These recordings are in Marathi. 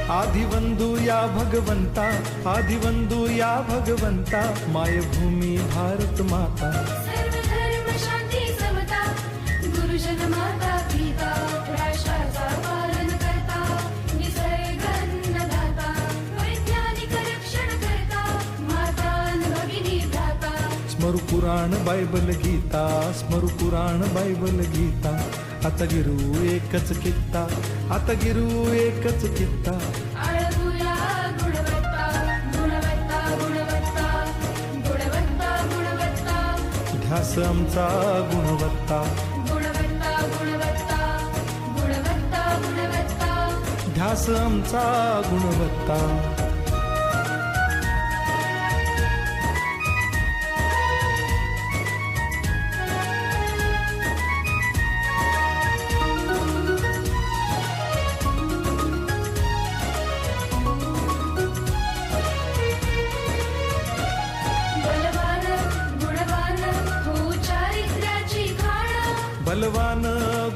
आदिवंदू या भगवंता, आदिवंदू या भगवंता, मायभूमी भारत माता. सर्व धर्म शांती समता, गुरुजन माता पिता, राष्ट्राचा पालन करता, निसर्ग अन्नदाता, वैज्ञानिक रक्षण करता, माता अन भगिनी भ्राता. स्मरू पुराण बायबल गीता, स्मरू पुराण बायबल गीता. आता गिरू एकच कित्ता, आता गिरू एकच कित्ता. आळगुया गुणवत्ता, गुणवत्ता, गुणवत्ता, गुणवत्ता, गुणवत्ता. ध्यास आमचा गुणवत्ता, गुणवत्ता, गुणवत्ता, गुणवत्ता, गुणवत्ता. ध्यास आमचा गुणवत्ता. बलवान, गुणवान, हो चारित्र्याची खाण. बलवान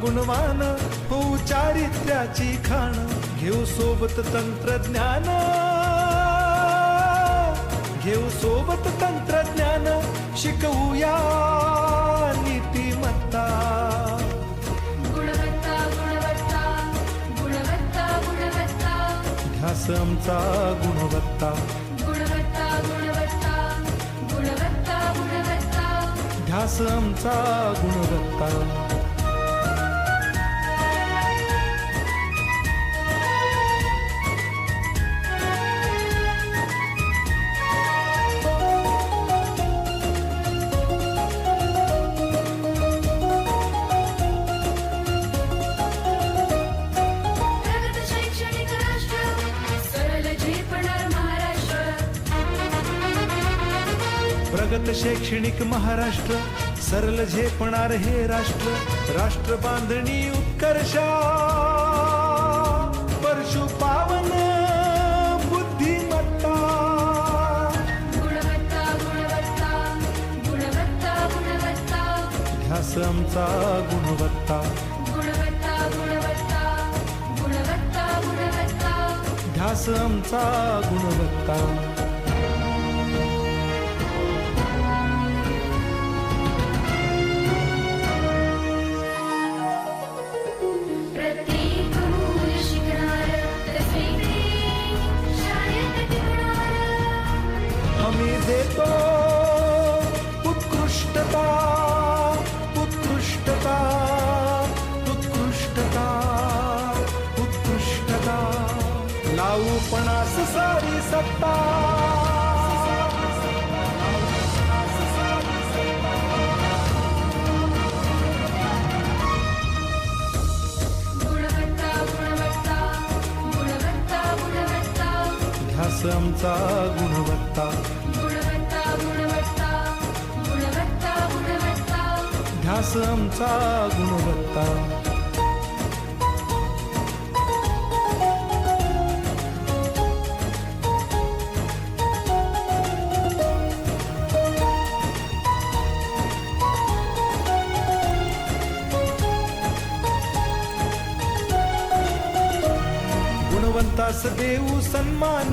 गुणवान हो चारित्र्याची खाण. घेऊ सोबत तंत्रज्ञान, घेऊ सोबत तंत्रज्ञान. शिकवूया नीतिमत्ता. गुणवत्ता, गुणवत्ता, गुणवत्ता, गुणवत्ता. ध्यास आमचा गुणवत्ता, गुणवत्ता, गुणवत्ता, गुणवत्ता, गुणवत्ता. ध्यास आमचा गुणवत्ता. प्रगत शैक्षणिक राष्ट्र, सरळ झेपणार महाराष्ट्र. प्रगत शैक्षणिक महाराष्ट्र, सरल झेपणार हे राष्ट्र. राष्ट्र बांधणी उत्कर्षा, परशु पावन बुद्धिमत्ता. गुणवत्ता, गुणवत्ता, गुणवत्ता, गुणवत्ता. ध्यास आमचा गुणवत्ता, गुणवत्ता, गुणवत्ता, गुणवत्ता, गुणवत्ता. ध्यास आमचा गुणवत्ता. प्रत्येक मूल शिकणार, तसे शाळेत टिकणार. आम्ही देतो उत्कृष्टता, उत्कृष्टता, उत्कृष्टता, उत्कृष्टता. लावू पणास सारी सत्ता. गुणवत्ता, गुणवत्ता, गुणवत्ता, गुणवत्ता. ध्यास आमचा गुणवत्ता, गुणवत्ता, गुणवत्ता, गुणवत्ता, गुणवत्ता. ध्यास आमचा गुणवत्ता. गुणवंतास देऊ सन्मान,